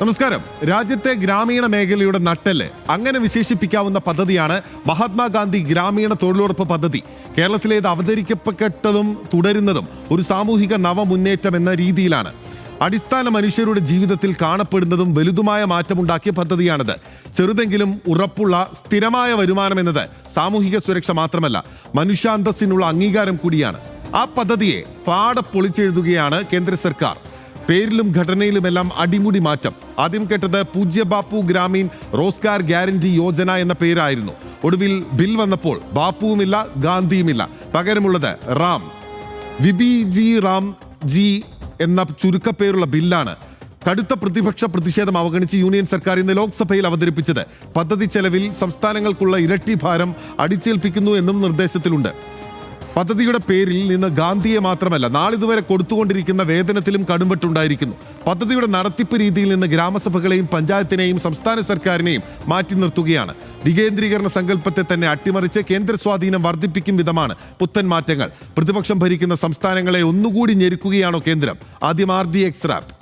നമസ്കാരം. രാജ്യത്തെ ഗ്രാമീണ മേഖലയുടെ നട്ടെല്ല് അങ്ങനെ വിശേഷിപ്പിക്കാവുന്ന പദ്ധതിയാണ് മഹാത്മാഗാന്ധി ഗ്രാമീണ തൊഴിലുറപ്പ് പദ്ധതി. കേരളത്തിലേത് അവതരിക്കപ്പെട്ടതും തുടരുന്നതും ഒരു സാമൂഹിക നവമുന്നേറ്റം എന്ന രീതിയിലാണ്. അടിസ്ഥാന മനുഷ്യരുടെ ജീവിതത്തിൽ കാണപ്പെടുന്നതും വലുതുമായ മാറ്റമുണ്ടാക്കിയ പദ്ധതിയാണിത്. ചെറുതെങ്കിലും ഉറപ്പുള്ള സ്ഥിരമായ വരുമാനം എന്നത് സാമൂഹിക സുരക്ഷ മാത്രമല്ല, മനുഷ്യാന്തസ്സിനുള്ള അംഗീകാരം കൂടിയാണ്. ആ പദ്ധതിയെ പാടെ പൊളിച്ചെഴുതുകയാണ് കേന്ദ്ര സർക്കാർ. പേരിലും ഘടനയിലുമെല്ലാം അടിമുടി മാറ്റം. ആദ്യം കേട്ടത് പൂജ്യ ബാപ്പു ഗ്രാമീൺ റോസ്ഗാർ ഗ്യാരണ്ടി യോജന എന്ന പേരായിരുന്നു. ഒടുവിൽ ബിൽ വന്നപ്പോൾ ബാപ്പുവുമില്ല, ഗാന്ധിയുമില്ല. പകരമുള്ളത് റാം, വിബി ജി റാം ജി എന്ന ചുരുക്കപ്പേരുള്ള ബില്ലാണ്. കടുത്ത പ്രതിപക്ഷ പ്രതിഷേധം അവഗണിച്ച് യൂണിയൻ സർക്കാർ ഇന്ന് ലോക്സഭയിൽ അവതരിപ്പിച്ചത്. പദ്ധതി ചെലവിൽ സംസ്ഥാനങ്ങൾക്കുള്ള ഇരട്ടി ഭാരം അടിച്ചേൽപ്പിക്കുന്നു എന്നും നിർദ്ദേശത്തിലുണ്ട്. പദ്ധതിയുടെ പേരിൽ നിന്ന് ഗാന്ധിയെ മാത്രമല്ല, നാളിതുവരെ കൊടുത്തുകൊണ്ടിരിക്കുന്ന വേതനത്തിലും കടുംവെട്ടുണ്ടായിരിക്കുന്നു. പദ്ധതിയുടെ നടത്തിപ്പ് രീതിയിൽ നിന്ന് ഗ്രാമസഭകളെയും പഞ്ചായത്തിനെയും സംസ്ഥാന സർക്കാരിനെയും മാറ്റി നിർത്തുകയാണ്. വികേന്ദ്രീകരണ സങ്കല്പത്തെ തന്നെ അട്ടിമറിച്ച് കേന്ദ്ര സ്വാധീനം വർദ്ധിപ്പിക്കും വിധമാണ് പുത്തൻ മാറ്റങ്ങൾ. പ്രതിപക്ഷം ഭരിക്കുന്ന സംസ്ഥാനങ്ങളെ ഒന്നുകൂടി ഞെരുക്കുകയാണോ കേന്ദ്രം? ആദ്യം RDX റാപ്പ്.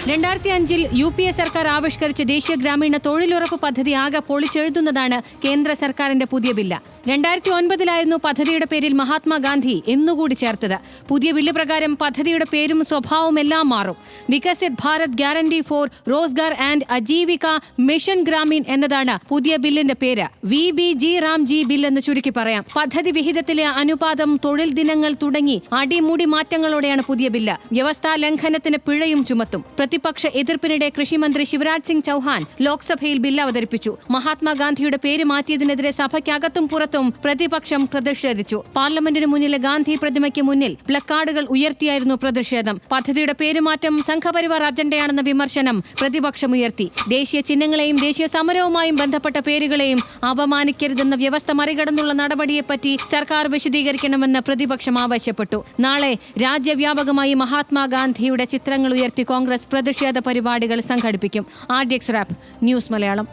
2005 UPA സർക്കാർ ആവിഷ്കരിച്ച ദേശീയ ഗ്രാമീണ തൊഴിലുറപ്പ് പദ്ധതി ആകെ പൊളിച്ചെഴുതുന്നതാണ് കേന്ദ്ര സർക്കാരിന്റെ പുതിയ ബില്ല്. 2009 പദ്ധതിയുടെ പേരിൽ മഹാത്മാഗാന്ധി എന്നുകൂടി ചേർത്തത്. പുതിയ ബില്ല് പ്രകാരം പദ്ധതിയുടെ പേരും സ്വഭാവവും എല്ലാം മാറും. Viksit Bharat guarantee for Rozgar and Ajeevika mission Gramin എന്നതാണ് പുതിയ ബില്ലിന്റെ പേര്. VBG റാംജി ബിൽ എന്ന് ചുരുക്കി പറയാം. പദ്ധതി വിഹിതത്തിലെ അനുപാതം, തൊഴിൽ ദിനങ്ങൾ തുടങ്ങി അടിമുടി മാറ്റങ്ങളോടെയാണ് പുതിയ ബില്ല്. വ്യവസ്ഥാ ലംഘനത്തിന് പിഴയും ചുമത്തും. പ്രതിപക്ഷ എതിർപ്പിനിടെ കൃഷിമന്ത്രി ശിവരാജ് സിംഗ് ചൌഹാൻ ലോക്സഭയിൽ ബില്ല് അവതരിപ്പിച്ചു. മഹാത്മാഗാന്ധിയുടെ പേര് മാറ്റിയതിനെതിരെ സഭയ്ക്കകത്തും പുറത്തും പ്രതിപക്ഷം പ്രതിഷേധിച്ചു. പാർലമെന്റിന് മുന്നിലെ ഗാന്ധി പ്രതിമയ്ക്ക് മുന്നിൽ പ്ലക്കാർഡുകൾ ഉയർത്തിയായിരുന്നു പ്രതിഷേധം. പദ്ധതിയുടെ പേരുമാറ്റം സംഘപരിവാർ അജണ്ടയാണെന്ന വിമർശനം പ്രതിപക്ഷം ഉയർത്തി. ദേശീയ ചിഹ്നങ്ങളെയും ദേശീയ സമരവുമായും ബന്ധപ്പെട്ട പേരുകളെയും അപമാനിക്കരുതെന്ന വ്യവസ്ഥ മറികടന്നുള്ള നടപടിയെപ്പറ്റി സർക്കാർ വിശദീകരിക്കണമെന്ന് പ്രതിപക്ഷം ആവശ്യപ്പെട്ടു. നാളെ രാജ്യവ്യാപകമായി മഹാത്മാഗാന്ധിയുടെ ചിത്രങ്ങൾ ഉയർത്തി കോൺഗ്രസ് പ്രതിഷേധ പരിപാടികൾ സംഘടിപ്പിക്കും. RDX rap news Malayalam.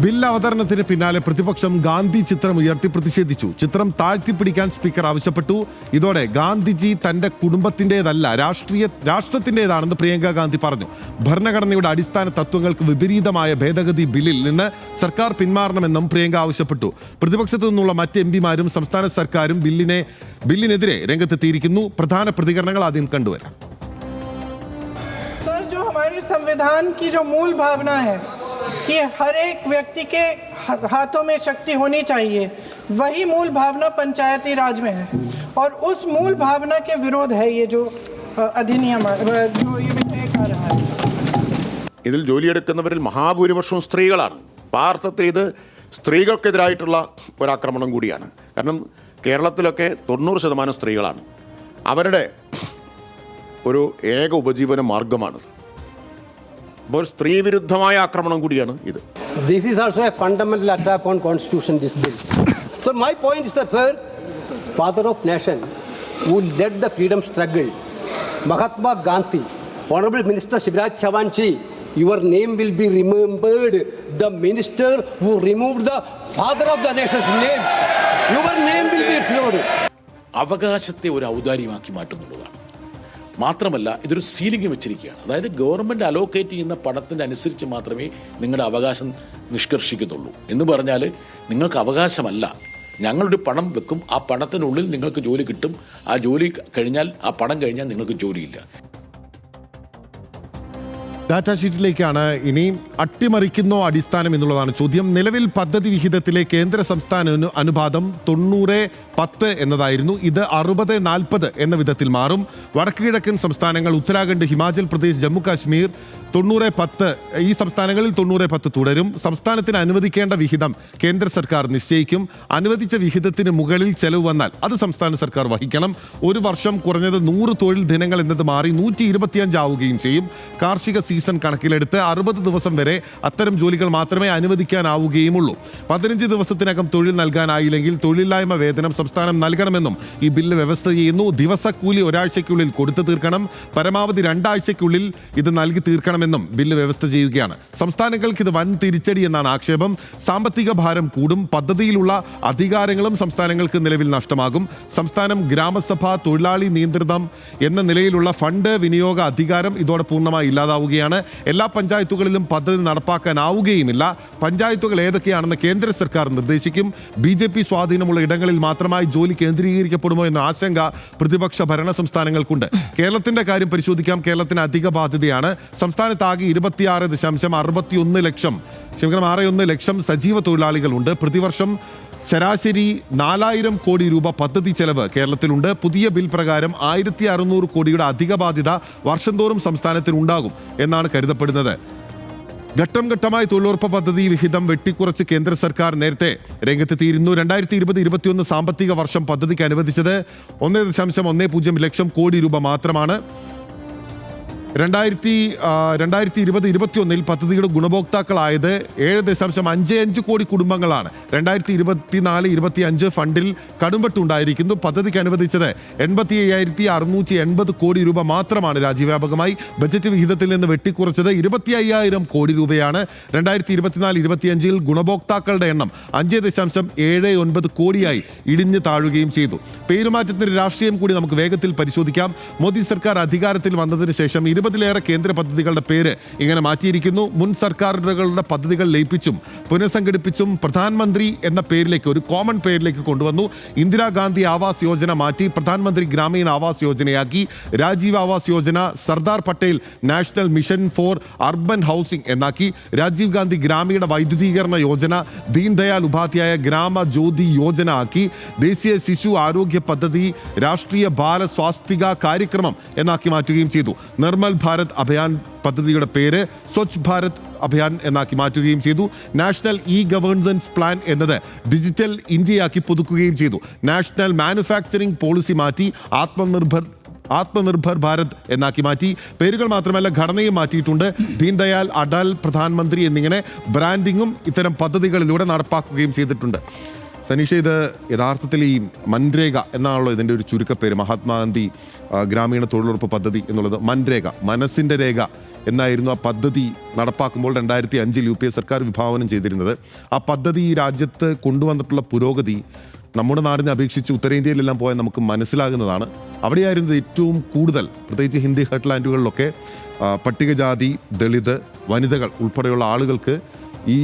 Bill അവതരണത്തിന് പിന്നാലെ പ്രതിപക്ഷം ഗാന്ധി ചിത്രം ഉയർത്തി പ്രതിഷേധിച്ചു. ചിത്രം താഴ്ത്തിപ്പിടിക്കാൻ സ്പീക്കർ ആവശ്യപ്പെട്ടു. ഇതോടെ ഗാന്ധിജി തന്റെ കുടുംബത്തിൻ്റെതല്ല, രാഷ്ട്രത്തിൻ്റെതാണെന്ന് പ്രിയങ്ക ഗാന്ധി പറഞ്ഞു. ഭരണഘടനയുടെ അടിസ്ഥാന തത്വങ്ങൾക്ക് വിപരീതമായ ഭേദഗതി ബില്ലിൽ നിന്ന് സർക്കാർ പിന്മാറണമെന്നും പ്രിയങ്ക ആവശ്യപ്പെട്ടു. പ്രതിപക്ഷത്തു നിന്നുള്ള മറ്റ് MPമാരും സംസ്ഥാന സർക്കാരും ബില്ലിനെതിരെ രംഗത്തെത്തിയിരിക്കുന്നു. പ്രധാന പ്രതികരണങ്ങൾ ആദ്യം കണ്ടുവരാം. सर, जो हमारे संविधान की जो मूल भावना है कि हर एक व्यक्ति के हाथों में शक्ति होनी चाहिए, वही मूल भावना पंचायती राज में है और उस मूल भावना के विरोध है ये जो अधिनियम जो ये विधेयक आ रहा है. ഇതിൽ ജോലിയെടുക്കുന്നവരിൽ മഹാഭൂരിപക്ഷവും സ്ത്രീകളാണ്. പാർത്ഥത്തിൽ ഇത് സ്ത്രീകൾക്കെതിരായിട്ടുള്ള ഒരാക്രമണം കൂടിയാണ്. കാരണം കേരളത്തിലൊക്കെ 90% സ്ത്രീകളാണ്. അവരുടെ ഒരു ഏക ഉപജീവന മാർഗമാണിത്. അപ്പോൾ സ്ത്രീ വിരുദ്ധമായ ആക്രമണം കൂടിയാണ് ഇത്. This is also a fundamental attack on constitution, this bill. So my point is that, sir, father of nation who led the freedom struggle, Mahatma Gandhi, Honorable Minister Shivraj Chauhan ji, your name will be remembered. The minister who removed the father of the nation's name, your name will be remembered. അവകാശത്തെ ഒരു ഔദാര്യമാക്കി മാറ്റുന്നുള്ളതാണ്. മാത്രമല്ല ഇതൊരു ceiling വെച്ചിരിക്കുകയാണ്. അതായത് government allocate ചെയ്യുന്ന പണത്തിൻ്റെ അനുസരിച്ച് മാത്രമേ നിങ്ങളുടെ അവകാശം നിഷ്കർഷിക്കുന്നുള്ളൂ. എന്ന് പറഞ്ഞാൽ നിങ്ങൾക്ക് അവകാശമല്ല, ഞങ്ങളൊരു പണം വെക്കും, ആ പണത്തിനുള്ളിൽ നിങ്ങൾക്ക് ജോലി കിട്ടും, ആ ജോലി കഴിഞ്ഞാൽ, ആ പണം കഴിഞ്ഞാൽ നിങ്ങൾക്ക് ജോലിയില്ല. ഡാറ്റാ ഷീറ്റിലേക്കാണ് ഇനി. അട്ടിമറിക്കുന്നോ അടിസ്ഥാനം എന്നുള്ളതാണ് ചോദ്യം. നിലവിൽ പദ്ധതി വിഹിതത്തിലെ കേന്ദ്ര സംസ്ഥാന അനുപാതം 90-10 എന്നതായിരുന്നു. ഇത് 60-40 എന്ന വിധത്തിൽ മാറും. വടക്ക് കിഴക്കൻ സംസ്ഥാനങ്ങൾ ഉത്തരാഖണ്ഡ്, ഹിമാചൽ പ്രദേശ്, ജമ്മു കാശ്മീർ 90-10, ഈ സംസ്ഥാനങ്ങളിൽ 90-10 തുടരും. സംസ്ഥാനത്തിന് അനുവദിക്കേണ്ട വിഹിതം കേന്ദ്ര സർക്കാർ നിശ്ചയിക്കും. അനുവദിച്ച വിഹിതത്തിന് മുകളിൽ ചെലവ് വന്നാൽ അത് സംസ്ഥാന സർക്കാർ വഹിക്കണം. ഒരു വർഷം കുറഞ്ഞത് 100 തൊഴിൽ ദിനങ്ങൾ എന്നത് മാറി 125 ആവുകയും ചെയ്യും. കാർഷിക സീസൺ കണക്കിലെടുത്ത് 60 ദിവസം വരെ അത്തരം ജോലികൾ മാത്രമേ അനുവദിക്കാനാവുകയുമുള്ളൂ. 15 ദിവസത്തിനകം തൊഴിൽ നൽകാനായില്ലെങ്കിൽ തൊഴിലില്ലായ്മ വേതനം സംസ്ഥാനം നൽകണമെന്നും ഈ ബില്ല് വ്യവസ്ഥ ചെയ്യുന്നു. ദിവസക്കൂലി ഒരാഴ്ചയ്ക്കുള്ളിൽ കൊടുത്തു തീർക്കണം. പരമാവധി 2 ആഴ്ചയ്ക്കുള്ളിൽ ഇത് നൽകി തീർക്കണമെന്ന് നൽകണമെന്നും ബില്ല് വ്യവസ്ഥ ചെയ്യുകയാണ്. സംസ്ഥാനങ്ങൾക്ക് ഇത് വൻ തിരിച്ചടി എന്നാണ് ആക്ഷേപം. സാമ്പത്തിക ഭാരം കൂടും, പദ്ധതിയിലുള്ള അധികാരങ്ങളും സംസ്ഥാനങ്ങൾക്ക് നിലവിൽ നഷ്ടമാകും. സംസ്ഥാനം ഗ്രാമസഭ തൊഴിലാളി നിയന്ത്രിതം എന്ന നിലയിലുള്ള ഫണ്ട് വിനിയോഗ അധികാരം ഇതോടെ പൂർണ്ണമായി ഇല്ലാതാവുകയാണ്. എല്ലാ പഞ്ചായത്തുകളിലും പദ്ധതി നടപ്പാക്കാനാവുകയുമില്ല. പഞ്ചായത്തുകൾ ഏതൊക്കെയാണെന്ന് കേന്ദ്ര സർക്കാർ നിർദ്ദേശിക്കും. BJP സ്വാധീനമുള്ള ഇടങ്ങളിൽ മാത്രമായി ജോലി കേന്ദ്രീകരിക്കപ്പെടുമോ എന്ന ആശങ്ക പ്രതിപക്ഷ ഭരണ സംസ്ഥാനങ്ങൾക്കുണ്ട്. കേരളത്തിന്റെ കാര്യം പരിശോധിക്കാം. കേരളത്തിന് അധിക ബാധ്യതയാണ്. സംസ്ഥാനത്താകെ 26.61 ലക്ഷം സജീവ തൊഴിലാളികളുണ്ട്. പ്രതിവർഷം ശരാശരി 4000 കോടി രൂപ പദ്ധതി ചെലവ് കേരളത്തിലുണ്ട്. പുതിയ ബിൽ പ്രകാരം 1600 കോടിയുടെ അധിക ബാധ്യത വർഷം തോറും സംസ്ഥാനത്തിനുണ്ടാകും എന്നാണ് കരുതപ്പെടുന്നത്. ഘട്ടം ഘട്ടമായി തൊഴിലുറപ്പ് പദ്ധതി വിഹിതം വെട്ടിക്കുറച്ച് കേന്ദ്ര സർക്കാർ നേരത്തെ രംഗത്തെത്തിയിരുന്നു. 2020-21 സാമ്പത്തിക വർഷം പദ്ധതിക്ക് അനുവദിച്ചത് 1.10 ലക്ഷം കോടി രൂപ മാത്രമാണ്. 2020-21 പദ്ധതിയുടെ ഗുണഭോക്താക്കളായത് 7.55 കോടി കുടുംബങ്ങളാണ്. 2024-25 ഫണ്ടിൽ കടുംവെട്ടുണ്ടായിരിക്കുന്നു. പദ്ധതിക്ക് അനുവദിച്ചത് 85,680 കോടി രൂപ മാത്രമാണ്. രാജ്യവ്യാപകമായി ബജറ്റ് വിഹിതത്തിൽ നിന്ന് വെട്ടിക്കുറച്ചത് 25,000 കോടി രൂപയാണ്. 2024-25 ഗുണഭോക്താക്കളുടെ എണ്ണം 5.79 കോടിയായി ഇടിഞ്ഞു താഴുകയും ചെയ്തു. പേരുമാറ്റത്തിന്റെ രാഷ്ട്രീയം കൂടി നമുക്ക് വേഗത്തിൽ പരിശോധിക്കാം. മോദി സർക്കാർ അധികാരത്തിൽ വന്നതിന് ശേഷം 20-ലേറെ കേന്ദ്ര പദ്ധതികളുടെ പേര് ഇങ്ങനെ മാറ്റിയിരിക്കുന്നു. മുൻ സർക്കാരുകളുടെ പദ്ധതികൾ ലയിപ്പിച്ചും പുനഃസംഘടിപ്പിച്ചും പ്രധാനമന്ത്രി എന്ന പേരിലേക്ക്, ഒരു കോമൺ പേരിലേക്ക് കൊണ്ടുവന്നു. ഇന്ദിരാഗാന്ധി ആവാസ് യോജന മാറ്റി പ്രധാനമന്ത്രി ഗ്രാമീൺ ആവാസ് യോജനയാക്കി. Rajiv Awas Yojana Sardar Patel national mission for urban housing എന്നാക്കി. രാജീവ് ഗാന്ധി ഗ്രാമീണ വൈദ്യുതീകരണ യോജന ദീൻദയാൽ ഉപാധ്യായ ഗ്രാമ ജ്യോതി യോജന ആക്കി. ദേശീയ ശിശു ആരോഗ്യ പദ്ധതി രാഷ്ട്രീയ ബാല സ്വാസ്ഥിക കാര്യക്രമം എന്നാക്കി മാറ്റുകയും ചെയ്തു. നിർമ്മൽ ഭാരത് അഭിയാൻ പദ്ധതിയുടെ പേര് സ്വച്ഛ് ഭാരത് അഭിയാൻ എന്നാക്കി മാറ്റുകയും ചെയ്തു. നാഷണൽ ഗവേണൻസ് പ്ലാൻ എന്നത് ഡിജിറ്റൽ ഇന്ത്യയാക്കി പുതുക്കുകയും ചെയ്തു. നാഷണൽ മാനുഫാക്ചറിംഗ് പോളിസി മാറ്റി ആത്മനിർഭർ ഭാരത് എന്നാക്കി മാറ്റി. പേരുകൾ മാത്രമല്ല ഘടനയും മാറ്റിയിട്ടുണ്ട്. ദീൻദയാൽ, അടൽ, പ്രധാനമന്ത്രി എന്നിങ്ങനെ ബ്രാൻഡിങ്ങും ഇത്തരം പദ്ധതികളിലൂടെ നടപ്പാക്കുകയും ചെയ്തിട്ടുണ്ട്. സനീഷ, ഇത് യഥാർത്ഥത്തിൽ ഈ മൻരേഗ എന്നാണല്ലോ ഇതിൻ്റെ ഒരു ചുരുക്കപ്പേര്. മഹാത്മാഗാന്ധി ഗ്രാമീണ തൊഴിലുറപ്പ് പദ്ധതി എന്നുള്ളത് മൻരേഗ, മനസ്സിൻ്റെ രേഖ എന്നായിരുന്നു ആ പദ്ധതി നടപ്പാക്കുമ്പോൾ 2005 UPA സർക്കാർ വിഭാവനം ചെയ്തിരുന്നത്. ആ പദ്ധതി ഈ രാജ്യത്ത് കൊണ്ടുവന്നിട്ടുള്ള പുരോഗതി നമ്മുടെ നാടിനെ അപേക്ഷിച്ച് ഉത്തരേന്ത്യയിലെല്ലാം പോയാൽ നമുക്ക് മനസ്സിലാകുന്നതാണ്. അവിടെയായിരുന്നു ഏറ്റവും കൂടുതൽ, പ്രത്യേകിച്ച് ഹിന്ദി ഹെഡ്ലാൻഡുകളിലൊക്കെ പട്ടികജാതി, ദളിത്, വനിതകൾ ഉൾപ്പെടെയുള്ള ആളുകൾക്ക് ഈ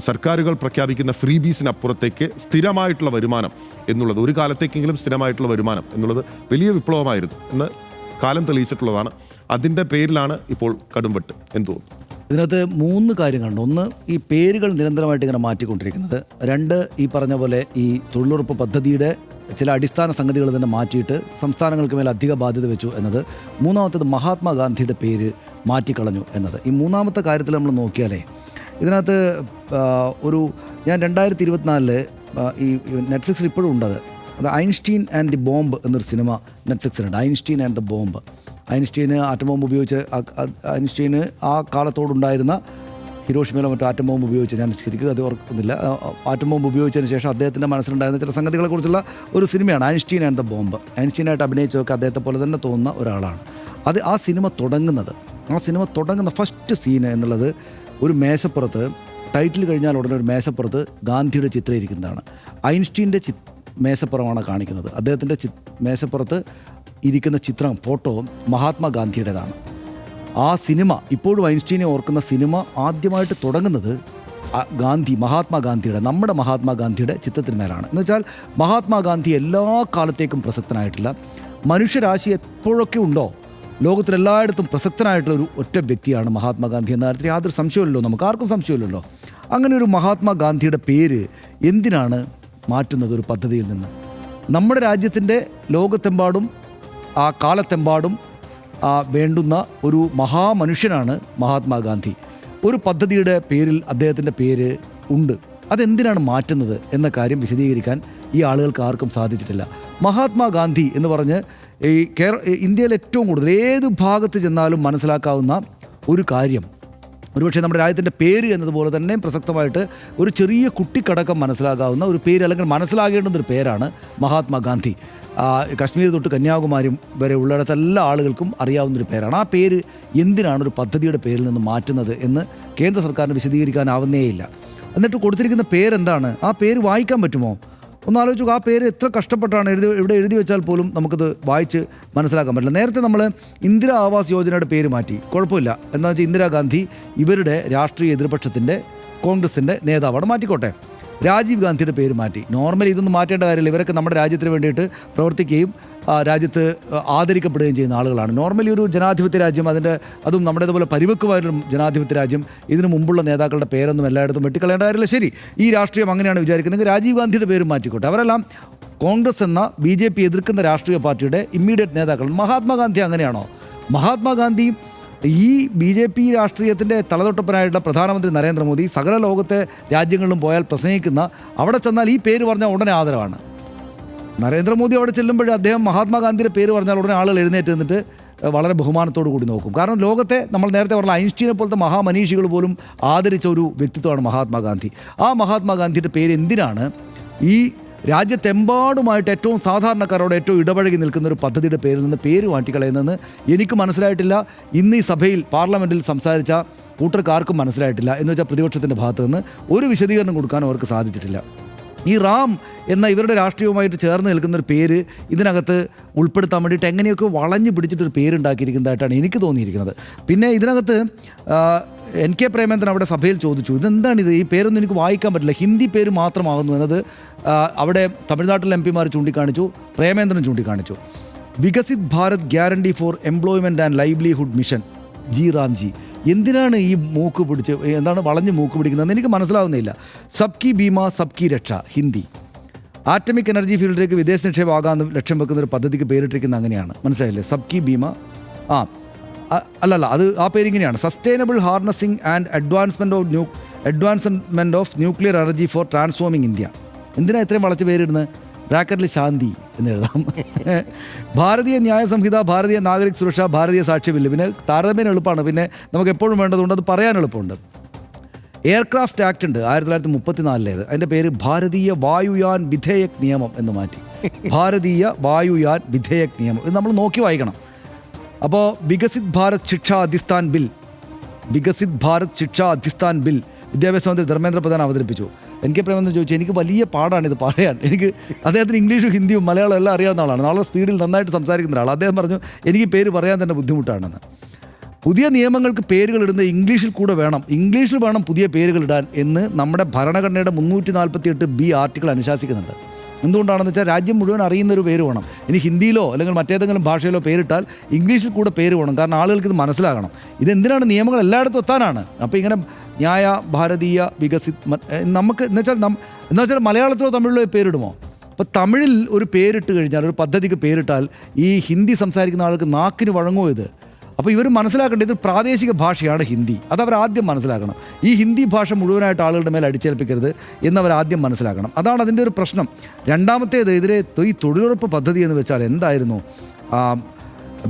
സർക്കാരുകൾ പ്രഖ്യാപിക്കുന്ന ഫ്രീബീസിനപ്പുറത്തേക്ക് സ്ഥിരമായിട്ടുള്ള വരുമാനം എന്നുള്ളത്, ഒരു കാലത്തേക്കെങ്കിലും സ്ഥിരമായിട്ടുള്ള വരുമാനം എന്നുള്ളത് വലിയ വിപ്ലവമായിരുന്നു എന്ന് കാലം തെളിയിച്ചിട്ടുള്ളതാണ്. അതിൻ്റെ പേരിലാണ് ഇപ്പോൾ കടുംവെട്ട് എന്ന് തോന്നുന്നു. ഇതിനകത്ത് 3 കാര്യങ്ങളുണ്ട്. ഒന്ന്, ഈ പേരുകൾ നിരന്തരമായിട്ട് ഇങ്ങനെ മാറ്റിക്കൊണ്ടിരിക്കുന്നത്. 2, ഈ പറഞ്ഞ പോലെ ഈ തൊഴിലുറപ്പ് പദ്ധതിയുടെ ചില അടിസ്ഥാന സംഗതികൾ തന്നെ മാറ്റിയിട്ട് സംസ്ഥാനങ്ങൾക്ക് മേൽ അധിക ബാധ്യത വെച്ചു എന്നത്. 3ാമത്തേത് മഹാത്മാഗാന്ധിയുടെ പേര് മാറ്റിക്കളഞ്ഞു എന്നത്. ഈ 3ാമത്തെ കാര്യത്തിൽ നമ്മൾ നോക്കിയാലേ ഇതിനകത്ത് ഞാൻ 2024 ഈ നെറ്റ്ഫ്ലിക്സിൽ ഇപ്പോഴും ഉണ്ടത്. അത് ഐൻസ്റ്റീൻ ആൻഡ് ദി ബോംബ് എന്നൊരു സിനിമ നെറ്റ്ഫ്ലിക്സിലുണ്ട്. Einstein and the bomb. ഐൻസ്റ്റീന് ആറ്റം ബോംബ് ഉപയോഗിച്ച്, ഐൻസ്റ്റീന് ആ കാലത്തോടുണ്ടായിരുന്ന ഹിരോഷിമയിലോ മറ്റോ ആറ്റം ബോംബ് ഉപയോഗിച്ച്, ഞാൻ ശരിക്കും അത് ഓർക്കുന്നില്ല, ആറ്റം ബോംബ് ഉപയോഗിച്ചതിന് ശേഷം അദ്ദേഹത്തിൻ്റെ മനസ്സിലുണ്ടായിരുന്ന ചില സംഗതികളെക്കുറിച്ചുള്ള ഒരു സിനിമയാണ് ഐൻസ്റ്റീൻ ആൻഡ് ദ ബോംബ്. ഐൻസ്റ്റീനായിട്ട് അഭിനയിച്ചതൊക്കെ അദ്ദേഹത്തെ പോലെ തന്നെ തോന്നുന്ന ഒരാളാണ്. ആ സിനിമ തുടങ്ങുന്ന ഫസ്റ്റ് സീന് എന്നുള്ളത് ഒരു മേശപ്പുറത്ത്, ടൈറ്റിൽ കഴിഞ്ഞാൽ ഉടനെ ഒരു മേശപ്പുറത്ത് ഗാന്ധിയുടെ ചിത്രം ഇരിക്കുന്നതാണ്. ഐൻസ്റ്റീൻ്റെ മേശപ്പുറമാണ് കാണിക്കുന്നത്. അദ്ദേഹത്തിൻ്റെ മേശപ്പുറത്ത് ഇരിക്കുന്ന ചിത്രം, ഫോട്ടോ മഹാത്മാഗാന്ധിയുടേതാണ്. ആ സിനിമ, ഇപ്പോഴും ഐൻസ്റ്റീനെ ഓർക്കുന്ന സിനിമ ആദ്യമായിട്ട് തുടങ്ങുന്നത് മഹാത്മാഗാന്ധിയുടെ, നമ്മുടെ മഹാത്മാഗാന്ധിയുടെ ചിത്രത്തിന്മേലാണ്. എന്ന് വെച്ചാൽ മഹാത്മാഗാന്ധി എല്ലാ കാലത്തേക്കും പ്രസക്തനായിട്ടുള്ള, മനുഷ്യരാശി എപ്പോഴൊക്കെ ഉണ്ടോ ലോകത്തിലെല്ലായിടത്തും പ്രസക്തനായിട്ടുള്ളൊരു ഒറ്റ വ്യക്തിയാണ് മഹാത്മാഗാന്ധി എന്ന കാര്യത്തിൽ യാതൊരു സംശയമില്ലല്ലോ, നമുക്ക് ആർക്കും സംശയമില്ലല്ലോ. അങ്ങനെ ഒരു മഹാത്മാഗാന്ധിയുടെ പേര് എന്തിനാണ് മാറ്റുന്നത് ഒരു പദ്ധതിയിൽ നിന്ന്? നമ്മുടെ രാജ്യത്തിൻ്റെ ലോകത്തെമ്പാടും ആ കാലത്തെമ്പാടും വേണ്ടുന്ന ഒരു മഹാമനുഷ്യനാണ് മഹാത്മാഗാന്ധി. ഒരു പദ്ധതിയുടെ പേരിൽ അദ്ദേഹത്തിൻ്റെ പേര് ഉണ്ട്. അതെന്തിനാണ് മാറ്റുന്നത് എന്ന കാര്യം വിശദീകരിക്കാൻ ഈ ആളുകൾക്ക് ആർക്കും സാധിച്ചിട്ടില്ല. മഹാത്മാഗാന്ധി എന്ന് പറഞ്ഞ് ഇന്ത്യയിൽ ഏറ്റവും കൂടുതൽ ഏത് ഭാഗത്ത് ചെന്നാലും മനസ്സിലാക്കാവുന്ന ഒരു കാര്യം, ഒരുപക്ഷെ നമ്മുടെ രാജ്യത്തിൻ്റെ പേര് എന്നതുപോലെ തന്നെ പ്രസക്തമായിട്ട് ഒരു ചെറിയ കുട്ടിക്കടക്കം മനസ്സിലാകാവുന്ന ഒരു പേര്, അല്ലെങ്കിൽ മനസ്സിലാകേണ്ടുന്നൊരു പേരാണ് മഹാത്മാഗാന്ധി. കശ്മീർ തൊട്ട് കന്യാകുമാരി വരെ ഉള്ളിടത്ത് എല്ലാ ആളുകൾക്കും അറിയാവുന്നൊരു പേരാണ്. ആ പേര് എന്തിനാണ് ഒരു പദ്ധതിയുടെ പേരിൽ നിന്ന് മാറ്റുന്നത് എന്ന് കേന്ദ്ര സർക്കാരിന് വിശദീകരിക്കാനാവുന്നേയില്ല. എന്നിട്ട് കൊടുത്തിരിക്കുന്ന പേരെന്താണ്? ആ പേര് വായിക്കാൻ പറ്റുമോ? ഒന്ന് ആലോചിച്ചു. ആ പേര് എത്ര കഷ്ടപ്പെട്ടാണ് ഇവിടെ എഴുതി വെച്ചാൽ പോലും നമുക്കത് വായിച്ച് മനസ്സിലാക്കാൻ പറ്റില്ല. നേരത്തെ നമ്മൾ ഇന്ദിരാ ആവാസ് യോജനയുടെ പേര് മാറ്റി, കുഴപ്പമില്ല. എന്താണെന്ന് വെച്ചാൽ ഇന്ദിരാഗാന്ധി ഇവരുടെ രാഷ്ട്രീയ എതിർപക്ഷത്തിൻ്റെ കോൺഗ്രസിൻ്റെ നേതാവാണ്, മാറ്റിക്കോട്ടെ. രാജീവ് ഗാന്ധിയുടെ പേര് മാറ്റി. നോർമലി ഇതൊന്നും മാറ്റേണ്ട കാര്യമില്ല. ഇവരൊക്കെ നമ്മുടെ രാജ്യത്തിന് വേണ്ടിയിട്ട് പ്രവർത്തിക്കുകയും രാജ്യത്ത് ആദരിക്കപ്പെടുകയും ചെയ്യുന്ന ആളുകളാണ്. നോർമലി ഒരു ജനാധിപത്യ രാജ്യം, അതും നമ്മുടേതുപോലെ പരിപക്വമായൊരു ജനാധിപത്യ രാജ്യം, ഇതിനു മുമ്പുള്ള നേതാക്കളുടെ പേരൊന്നും എല്ലായിടത്തും വെട്ടിക്കളയേണ്ട കാര്യമില്ല. ശരി, ഈ രാഷ്ട്രീയം അങ്ങനെയാണ് വിചാരിക്കുന്നത്. രാജീവ് ഗാന്ധിയുടെ പേരും മാറ്റിക്കോട്ടെ. അവരെല്ലാം കോൺഗ്രസ് എന്ന BJP എതിർക്കുന്ന രാഷ്ട്രീയ പാർട്ടിയുടെ ഇമ്മീഡിയറ്റ് നേതാക്കൾ. മഹാത്മാഗാന്ധി അങ്ങനെയാണോ? മഹാത്മാഗാന്ധി ഈ BJP രാഷ്ട്രീയത്തിൻ്റെ തലതൊട്ടപ്പനായിട്ടുള്ള പ്രധാനമന്ത്രി നരേന്ദ്രമോദി സകല ലോകത്തെ രാജ്യങ്ങളിലും പോയാൽ പ്രസംഗിക്കുന്ന, അവിടെ ചെന്നാൽ ഈ പേര് പറഞ്ഞാൽ ഉടനെ ആദരവാണ്. നരേന്ദ്രമോദി അവിടെ ചെല്ലുമ്പോൾ അദ്ദേഹം മഹാത്മാഗാന്ധിയുടെ പേര് പറഞ്ഞാൽ ഉടനെ ആളുകൾ എഴുന്നേറ്റ് നിന്നിട്ട് വളരെ ബഹുമാനത്തോടു കൂടി നോക്കും. കാരണം ലോകത്തെ നമ്മൾ നേരത്തെ പറഞ്ഞ ഐൻസ്റ്റീനെ പോലത്തെ മഹാമനീഷികൾ പോലും ആദരിച്ച ഒരു വ്യക്തിത്വമാണ് മഹാത്മാഗാന്ധി. ആ മഹാത്മാഗാന്ധിയുടെ പേര് എന്തിനാണ് ഈ രാജ്യത്തെമ്പാടുമായിട്ട് ഏറ്റവും സാധാരണക്കാരോട് ഏറ്റവും ഇടപഴകി നിൽക്കുന്ന ഒരു പദ്ധതിയുടെ പേരിൽ നിന്ന് പേര് മാറ്റിക്കളയുന്നതെന്ന് എനിക്ക് മനസ്സിലായിട്ടില്ല. ഇന്ന് ഈ സഭയിൽ പാർലമെൻറ്റിൽ സംസാരിച്ച കൂട്ടർക്കാർക്കും മനസ്സിലായിട്ടില്ല. എന്ന് വെച്ചാൽ പ്രതിപക്ഷത്തിൻ്റെ ഭാഗത്ത് നിന്ന് ഒരു വിശദീകരണം കൊടുക്കാനും അവർക്ക് സാധിച്ചിട്ടില്ല. ഈ റാം എന്ന ഇവരുടെ രാഷ്ട്രീയവുമായിട്ട് ചേർന്ന് നിൽക്കുന്നൊരു പേര് ഇതിനകത്ത് ഉൾപ്പെടുത്താൻ വേണ്ടിയിട്ട് എങ്ങനെയൊക്കെ വളഞ്ഞു പിടിച്ചിട്ടൊരു പേരുണ്ടാക്കിയിരിക്കുന്നതായിട്ടാണ് എനിക്ക് തോന്നിയിരിക്കുന്നത്. പിന്നെ ഇതിനകത്ത് NK പ്രേമേന്ദ്രൻ അവിടെ സഭയിൽ ചോദിച്ചു, ഇതെന്താണിത്, ഈ പേരൊന്നും എനിക്ക് വായിക്കാൻ പറ്റില്ല, ഹിന്ദി പേര് മാത്രമാകുന്നു എന്നത് അവിടെ തമിഴ്നാട്ടിലെ MP ചൂണ്ടിക്കാണിച്ചു, പ്രേമേന്ദ്രൻ ചൂണ്ടിക്കാണിച്ചു. Viksit Bharat guarantee four employment and livelihood mission Ramji. എന്തിനാണ് ഈ മൂക്ക് പിടിച്ച് എന്താണ് വളഞ്ഞ് മൂക്ക് പിടിക്കുന്നതെന്ന് എനിക്ക് മനസ്സിലാവുന്നില്ല. സബ്കി ബീമ സബ്കി രക്ഷ ഹിന്ദി. ആറ്റമിക് എനർജി ഫീൽഡിലേക്ക് വിദേശ നിക്ഷേപമാകാൻ ലക്ഷ്യം വെക്കുന്ന ഒരു പദ്ധതിക്ക് പേരിട്ടിരിക്കുന്നത് അങ്ങനെയാണ്, മനസ്സിലായില്ലേ? സബ്കി ബീമ അല്ലല്ല, അത് ആ പേരിങ്ങനെയാണ്. Sustainable harnessing and advancement of nuclear energy for transforming India. എന്തിനാണ് ഇത്രയും വളച്ച് പേരിടുന്നത്? ബ്രാക്കറ്റിൽ ശാന്തി എന്ന് എഴുതാം. ഭാരതീയ ന്യായ സംഹിത, ഭാരതീയ നാഗരിക് സുരക്ഷ, ഭാരതീയ സാക്ഷ്യ ബില്ല്. പിന്നെ താരതമ്യം എളുപ്പമാണ്, പിന്നെ നമുക്ക് എപ്പോഴും വേണ്ടതുകൊണ്ട് അത് പറയാൻ എളുപ്പമുണ്ട്. എയർക്രാഫ്റ്റ് ആക്ട് ഉണ്ട് 1934. അതിൻ്റെ പേര് ഭാരതീയ വായുയാൻ വിധേയക് നിയമം എന്ന് മാറ്റി. ഭാരതീയ വായുയാൻ വിധേയക് നിയമം. ഇത് നമ്മൾ നോക്കി വായിക്കണം. അപ്പോൾ വികസിത് ഭാരത് ശിക്ഷാ അധിസ്ഥാൻ ബിൽ, വികസിത് ഭാരത് ശിക്ഷാ അധിസ്ഥാൻ ബിൽ വിദ്യാഭ്യാസ മന്ത്രി ധർമ്മേന്ദ്ര പ്രധാൻ അവതരിപ്പിച്ചു. NK പ്രേമേന്ദ്രൻ ചോദിച്ചു, എനിക്ക് വലിയ പാടാണിത് പറയാൻ. അദ്ദേഹത്തിന് ഇംഗ്ലീഷും ഹിന്ദിയും മലയാളം എല്ലാം അറിയാവുന്ന ആളാണ്, നാളെ സ്പീഡിൽ നന്നായിട്ട് സംസാരിക്കുന്ന ആൾ. അദ്ദേഹം പറഞ്ഞു, എനിക്ക് പേര് പറയാൻ തന്നെ ബുദ്ധിമുട്ടാണെന്ന്. പുതിയ നിയമങ്ങൾക്ക് പേരുകൾ ഇടുന്നത് ഇംഗ്ലീഷിൽ കൂടെ വേണം, ഇംഗ്ലീഷിൽ വേണം പുതിയ പേരുകൾ ഇടാൻ എന്ന് നമ്മുടെ ഭരണഘടനയുടെ 348B ആർട്ടിക്കിൾ അനുശാസിക്കുന്നുണ്ട്. എന്തുകൊണ്ടാണെന്ന് വെച്ചാൽ രാജ്യം മുഴുവൻ അറിയുന്നൊരു പേര് വേണം. ഇനി ഹിന്ദിയിലോ അല്ലെങ്കിൽ മറ്റേതെങ്കിലും ഭാഷയിലോ പേരിട്ടാൽ ഇംഗ്ലീഷിൽ കൂടെ പേര് വേണം, കാരണം ആളുകൾക്ക് ഇത് മനസ്സിലാകണം. ഇതെന്തിനാണ്? നിയമങ്ങൾ എല്ലായിടത്തും എത്താനാണ്. അപ്പോൾ ഇങ്ങനെ ന്യായ, ഭാരതീയ, വികസിത് നമുക്ക് എന്നുവെച്ചാൽ മലയാളത്തിലോ തമിഴിലോ പേരിടുമോ? അപ്പോൾ തമിഴിൽ ഒരു പേരിട്ട് കഴിഞ്ഞാൽ, ഒരു പദ്ധതിക്ക് പേരിട്ടാൽ ഈ ഹിന്ദി സംസാരിക്കുന്ന ആൾക്ക് നാക്കിന് വഴങ്ങുമോ ഇത്? അപ്പോൾ ഇവർ മനസ്സിലാക്കേണ്ടത് ഇത് പ്രാദേശിക ഭാഷയാണ് ഹിന്ദി, അതവർ ആദ്യം മനസ്സിലാക്കണം. ഈ ഹിന്ദി ഭാഷ മുഴുവനായിട്ട് ആളുകളുടെ മേൽ അടിച്ചേൽപ്പിക്കരുത് എന്നവർ ആദ്യം മനസ്സിലാക്കണം. അതാണ് അതിൻ്റെ ഒരു പ്രശ്നം. രണ്ടാമത്തേത്, ഇതിലെ ഈ തൊഴിലുറപ്പ് പദ്ധതി എന്ന് വെച്ചാൽ എന്തായിരുന്നു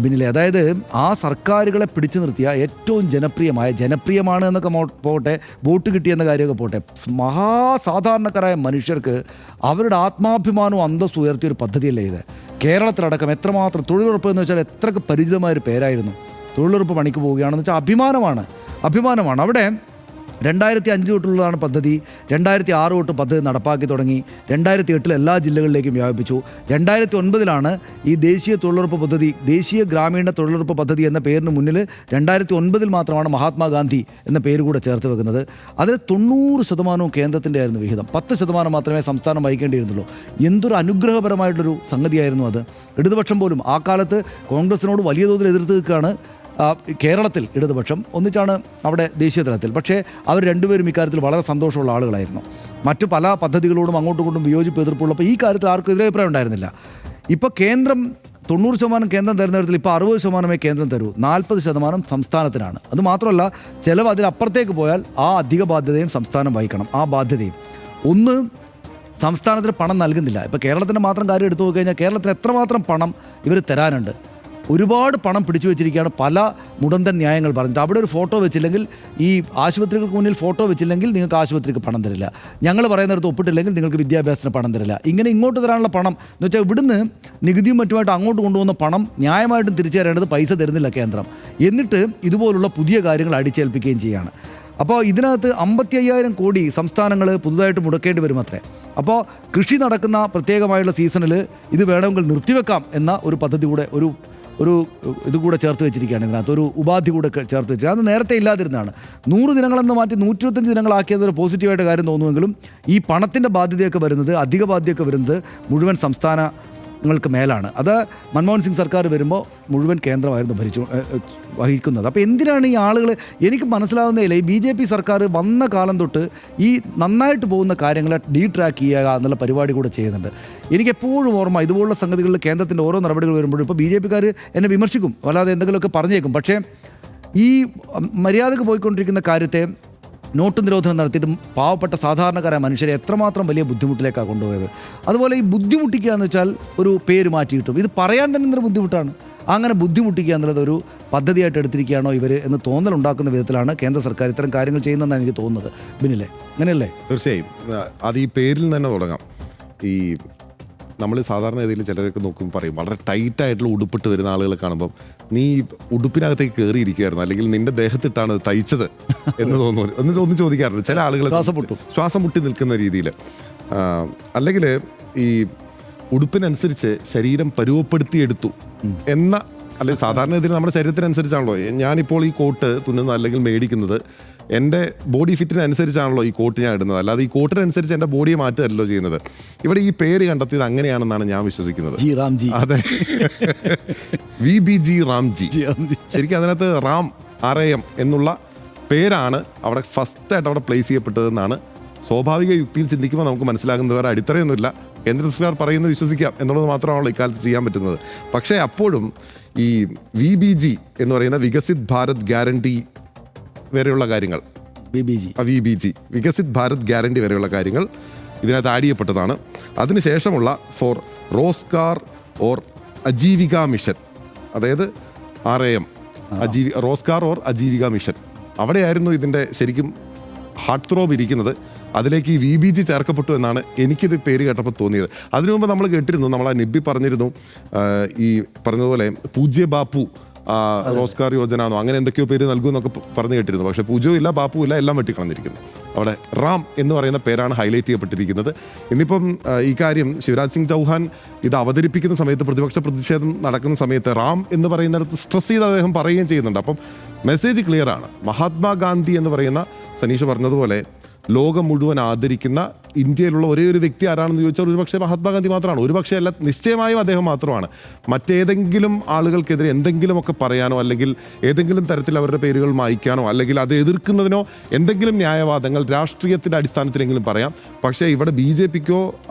ബിന്നിലെ? അതായത് ആ സർക്കാരുകളെ പിടിച്ചു നിർത്തിയ ഏറ്റവും ജനപ്രിയമാണ് എന്നൊക്കെ പോട്ടെ, വോട്ട് കിട്ടിയെന്ന കാര്യമൊക്കെ പോട്ടെ, മഹാസാധാരണക്കാരായ മനുഷ്യർക്ക് അവരുടെ ആത്മാഭിമാനവും അന്തസ്സും ഉയർത്തിയൊരു പദ്ധതിയല്ലേ ഇത്. കേരളത്തിലടക്കം എത്രമാത്രം തൊഴിലുറപ്പ് എന്ന് വെച്ചാൽ എത്രക്ക് പരിചിതമായൊരു പേരായിരുന്നു. തൊഴിലുറപ്പ് പണിക്ക് പോവുകയാണെന്ന് വെച്ചാൽ അഭിമാനമാണ്. അവിടെ 2005 തൊട്ടുള്ളതാണ് പദ്ധതി. 2006 തൊട്ട് പദ്ധതി നടപ്പാക്കി തുടങ്ങി. 2008 എല്ലാ ജില്ലകളിലേക്കും വ്യാപിപ്പിച്ചു. 2009 ഈ ദേശീയ തൊഴിലുറപ്പ് പദ്ധതി, ദേശീയ ഗ്രാമീണ തൊഴിലുറപ്പ് പദ്ധതി എന്ന പേരിന് മുന്നിൽ 2009 മാത്രമാണ് മഹാത്മാഗാന്ധി എന്ന പേര് കൂടെ ചേർത്ത് വെക്കുന്നത്. അതിൽ 90% കേന്ദ്രത്തിൻ്റെ ആയിരുന്നു വിഹിതം, 10% മാത്രമേ സംസ്ഥാനം വഹിക്കേണ്ടിയിരുന്നുള്ളൂ. എന്തൊരു അനുഗ്രഹപരമായിട്ടൊരു സംഗതിയായിരുന്നു അത്. ഇടതുപക്ഷം പോലും ആ കാലത്ത് കോൺഗ്രസിനോട് വലിയ തോതിൽ എതിർത്ത് നിൽക്കുകയാണ് കേരളത്തിൽ ഇടതുപക്ഷം, ഒന്നിച്ചാണ് അവിടെ ദേശീയ തലത്തിൽ. പക്ഷേ അവർ രണ്ടുപേരും ഇക്കാര്യത്തിൽ വളരെ സന്തോഷമുള്ള ആളുകളായിരുന്നു. മറ്റു പല പദ്ധതികളോടും അങ്ങോട്ടും ഇങ്ങോട്ടും വിയോജിപ്പ് എതിർപ്പുള്ളപ്പോൾ ഈ കാര്യത്തിൽ ആർക്കും എതിരഭിപ്രായം ഉണ്ടായിരുന്നില്ല. ഇപ്പോൾ കേന്ദ്രം 90% കേന്ദ്രം തരുന്നിടത്തിൽ ഇപ്പോൾ 60% കേന്ദ്രം തരൂ, 40% സംസ്ഥാനത്തിനാണ്. അതുമാത്രമല്ല, ചിലവ് അതിനപ്പുറത്തേക്ക് പോയാൽ ആ അധിക ബാധ്യതയും സംസ്ഥാനം വഹിക്കണം. ആ ബാധ്യതയും ഒന്ന്, സംസ്ഥാനത്തിന് പണം നൽകുന്നില്ല. ഇപ്പോൾ കേരളത്തിൻ്റെ മാത്രം കാര്യം എടുത്തു നോക്കിക്കഴിഞ്ഞാൽ കേരളത്തിന് എത്രമാത്രം പണം ഇവർ തരാനുണ്ട്? ഒരുപാട് പണം പിടിച്ചു വെച്ചിരിക്കുകയാണ്. പല മുടന്തൻ ന്യായങ്ങൾ പറഞ്ഞിട്ട് അവിടെ ഒരു ഫോട്ടോ വെച്ചില്ലെങ്കിൽ, ഈ ആശുപത്രികൾക്ക് മുന്നിൽ ഫോട്ടോ വെച്ചില്ലെങ്കിൽ നിങ്ങൾക്ക് ആശുപത്രിക്ക് പണം തരില്ല, ഞങ്ങൾ പറയുന്നിടത്ത് ഒപ്പിട്ടില്ലെങ്കിൽ നിങ്ങൾക്ക് വിദ്യാഭ്യാസത്തിന് പണം തരില്ല, ഇങ്ങനെ ഇങ്ങോട്ട് തരാനുള്ള പണം എന്ന് വെച്ചാൽ ഇവിടുന്ന് നികുതിയും മറ്റുമായിട്ട് അങ്ങോട്ട് കൊണ്ടുപോകുന്ന പണം ന്യായമായിട്ടും തിരിച്ചു തരേണ്ടത് പൈസ തരുന്നില്ല കേന്ദ്രം. എന്നിട്ട് ഇതുപോലുള്ള പുതിയ കാര്യങ്ങൾ അടിച്ചേൽപ്പിക്കുകയും ചെയ്യുകയാണ്. അപ്പോൾ ഇതിനകത്ത് 55,000 കോടി സംസ്ഥാനങ്ങൾ പുതുതായിട്ട് മുടക്കേണ്ടി വരും അത്രേ. അപ്പോൾ കൃഷി നടക്കുന്ന പ്രത്യേകമായുള്ള സീസണിൽ ഇത് വേണമെങ്കിൽ നിർത്തിവെക്കാം എന്ന ഒരു പദ്ധതി കൂടെ, ഒരു ഇതുകൂടെ ചേർത്ത് വെച്ചിരിക്കുകയാണ്. ഇതിനകത്ത് ഒരു ഉപാധി കൂടെ ചേർത്ത് വെച്ചിരിക്കുക. അത് നേരത്തെ ഇല്ലാതിരുന്നതാണ്. 100 ദിനങ്ങളെന്ന് മാറ്റി 125 ദിനങ്ങളാക്കിയത് ഒരു പോസിറ്റീവായിട്ട് കാര്യം തോന്നുമെങ്കിലും ഈ പണത്തിൻ്റെ ബാധ്യതയൊക്കെ വരുന്നത്, അധിക ബാധ്യതയൊക്കെ വരുന്നത് മുഴുവൻ സംസ്ഥാനങ്ങൾക്ക് മേലാണ്. അത് മൻമോഹൻ സിംഗ് സർക്കാർ വരുമ്പോൾ മുഴുവൻ കേന്ദ്രമായിരുന്നു വഹിക്കുന്നത്. അപ്പോൾ എന്തിനാണ് ഈ ആളുകൾ, എനിക്ക് മനസ്സിലാവുന്നതില്ല, ഈ BJP സർക്കാർ വന്ന കാലം തൊട്ട് ഈ നന്നായിട്ട് പോകുന്ന കാര്യങ്ങളെ ഡീട്രാക്ക് ചെയ്യുക എന്നുള്ള പരിപാടി കൂടെ ചെയ്യുന്നുണ്ട്. എനിക്കെപ്പോഴും ഓർമ്മ, ഇതുപോലുള്ള സംഗതികളിൽ കേന്ദ്രത്തിൻ്റെ ഓരോ നടപടികൾ വരുമ്പോഴും ഇപ്പോൾ BJP-ക്കാർ എന്നെ വിമർശിക്കും, അല്ലാതെ എന്തെങ്കിലുമൊക്കെ പറഞ്ഞേക്കും. പക്ഷേ ഈ മര്യാദക്ക് പോയിക്കൊണ്ടിരിക്കുന്ന കാര്യത്തെ നോട്ട് നിരോധനം നടത്തിയിട്ടും പാവപ്പെട്ട സാധാരണക്കാരായ മനുഷ്യരെ എത്രമാത്രം വലിയ ബുദ്ധിമുട്ടിലേക്കാണ് കൊണ്ടുപോയത്. അതുപോലെ ഈ ബുദ്ധിമുട്ടിക്കുക എന്ന് വെച്ചാൽ ഒരു പേര് മാറ്റിയിട്ടും ഇത് പറയാൻ തന്നെ എന്തൊരു ബുദ്ധിമുട്ടാണ്. അങ്ങനെ ബുദ്ധിമുട്ടിക്കുക എന്നുള്ളത് ഒരു പദ്ധതിയായിട്ട് എടുത്തിരിക്കുകയാണോ ഇവർ എന്ന് തോന്നലുണ്ടാക്കുന്ന വിധത്തിലാണ് കേന്ദ്ര സർക്കാർ ഇത്തരം കാര്യങ്ങൾ ചെയ്യുന്നതെന്നാണ് എനിക്ക് തോന്നുന്നത്. ബിനിലെ, അങ്ങനെയല്ലേ? തീർച്ചയായും. അത് ഈ പേരിൽ തന്നെ തുടങ്ങാം. ഈ നമ്മൾ സാധാരണ രീതിയിൽ ചിലരൊക്കെ നോക്കുമ്പോൾ പറയും, വളരെ ടൈറ്റായിട്ടുള്ള ഉടുപ്പിട്ട് വരുന്ന ആളുകളെ കാണുമ്പം നീ ഉടുപ്പിനകത്തേക്ക് കയറിയിരിക്കുകയായിരുന്നു, അല്ലെങ്കിൽ നിന്റെ ദേഹത്തിട്ടാണ് തയ്ച്ചത് എന്ന് തോന്നുന്നു ഒന്ന് ചോദിക്കാറുണ്ട് ചില ആളുകൾ. ശ്വാസം മുട്ടി നിൽക്കുന്ന രീതിയിൽ, അല്ലെങ്കിൽ ഈ ഉടുപ്പിനനുസരിച്ച് ശരീരം പരുവപ്പെടുത്തിയെടുത്തു എന്ന, അല്ലെങ്കിൽ സാധാരണ ഇതിൽ നമ്മുടെ ശരീരത്തിനനുസരിച്ചാണല്ലോ ഞാനിപ്പോൾ ഈ കോട്ട് തുന്നുന്നത് അല്ലെങ്കിൽ മേടിക്കുന്നത്. എൻ്റെ ബോഡി ഫിറ്റിനനുസരിച്ചാണല്ലോ ഈ കോട്ട് ഞാൻ ഇടുന്നത്, അല്ലാതെ ഈ കോട്ടിനനുസരിച്ച് എൻ്റെ ബോഡിയെ മാറ്റുകയല്ലോ ചെയ്യുന്നത്. ഇവിടെ ഈ പേര് കണ്ടെത്തിയത് അങ്ങനെയാണെന്നാണ് ഞാൻ വിശ്വസിക്കുന്നത്. അതെ, VBG റാംജി. ശരിക്കും അതിനകത്ത് RAM എന്നുള്ള പേരാണ് അവിടെ ഫസ്റ്റായിട്ട് അവിടെ പ്ലേസ് ചെയ്യപ്പെട്ടതെന്നാണ് സ്വാഭാവിക യുക്തിയിൽ ചിന്തിക്കുമ്പോൾ നമുക്ക് മനസ്സിലാകുന്നത്. വേറെ അടിത്തറയൊന്നുമില്ല, കേന്ദ്ര സർക്കാർ പറയുന്നത് വിശ്വസിക്കാം എന്നുള്ളത് മാത്രമാണല്ലോ ഇക്കാലത്ത് ചെയ്യാൻ പറ്റുന്നത്. പക്ഷേ അപ്പോഴും ഈ VBG എന്ന് പറയുന്ന വികസിത് ഭാരത് ഗ്യാരണ്ടി വരെയുള്ള കാര്യങ്ങൾ, VBG വികസിത് ഭാരത് ഗ്യാരണ്ടി വരെയുള്ള കാര്യങ്ങൾ ഇതിനകത്ത് ആഡ് ചെയ്യപ്പെട്ടതാണ്. അതിനുശേഷമുള്ള for Rozgar or Ajeevika mission, അതായത് RAM Rozgar or Ajeevika mission, അവിടെയായിരുന്നു ഇതിൻ്റെ ശരിക്കും ഹാർട്ട് ത്രോബ് ഇരിക്കുന്നത്. അതിലേക്ക് ഈ VBG ചേർക്കപ്പെട്ടു എന്നാണ് എനിക്കിത് പേര് കേട്ടപ്പോൾ തോന്നിയത്. അതിനു മുമ്പ് നമ്മൾ കേട്ടിരുന്നു, നമ്മൾ ആ നിബി പറഞ്ഞിരുന്നു, ഈ പറഞ്ഞതുപോലെ പൂജ്യ ബാപ്പു റോസ്ഗാർ യോജന എന്നോ അങ്ങനെ എന്തൊക്കെയോ പേര് നൽകുമെന്നൊക്കെ പറഞ്ഞു കേട്ടിരുന്നു. പക്ഷേ പൂജ്യവും ഇല്ല, ബാപ്പുവും ഇല്ല, എല്ലാം വെട്ടിക്കളഞ്ഞിരിക്കുന്നു. അവിടെ റാം എന്ന് പറയുന്ന പേരാണ് ഹൈലൈറ്റ് ചെയ്യപ്പെട്ടിരിക്കുന്നത്. ഇന്നിപ്പം ഈ കാര്യം ശിവരാജ് സിംഗ് ചൗഹാൻ ഇത് അവതരിപ്പിക്കുന്ന സമയത്ത്, പ്രതിപക്ഷ പ്രതിഷേധം നടക്കുന്ന സമയത്ത് റാം എന്ന് പറയുന്നിടത്ത് സ്ട്രെസ് ചെയ്ത് അദ്ദേഹം പറയുകയും ചെയ്യുന്നുണ്ട്. അപ്പം മെസ്സേജ് ക്ലിയറാണ്. മഹാത്മാഗാന്ധി എന്ന് പറയുന്ന സനീഷ് പറഞ്ഞതുപോലെ ലോകം മുഴുവൻ ആദരിക്കുന്ന ഇന്ത്യയിലുള്ള ഒരേ ഒരു വ്യക്തി ആരാണെന്ന് ചോദിച്ചാൽ ഒരുപക്ഷെ മഹാത്മാഗാന്ധി മാത്രമാണ്. ഒരുപക്ഷെ അല്ല, നിശ്ചയമായും അദ്ദേഹം മാത്രമാണ്. മറ്റേതെങ്കിലും ആളുകൾക്കെതിരെ എന്തെങ്കിലുമൊക്കെ പറയാനോ അല്ലെങ്കിൽ ഏതെങ്കിലും തരത്തിൽ അവരുടെ പേരുകൾ മായ്ക്കാനോ അല്ലെങ്കിൽ അത് എതിർക്കുന്നതിനോ എന്തെങ്കിലും ന്യായവാദങ്ങൾ രാഷ്ട്രീയത്തിൻ്റെ അടിസ്ഥാനത്തിലെങ്കിലും പറയാം. പക്ഷേ ഇവിടെ BJPക്കോ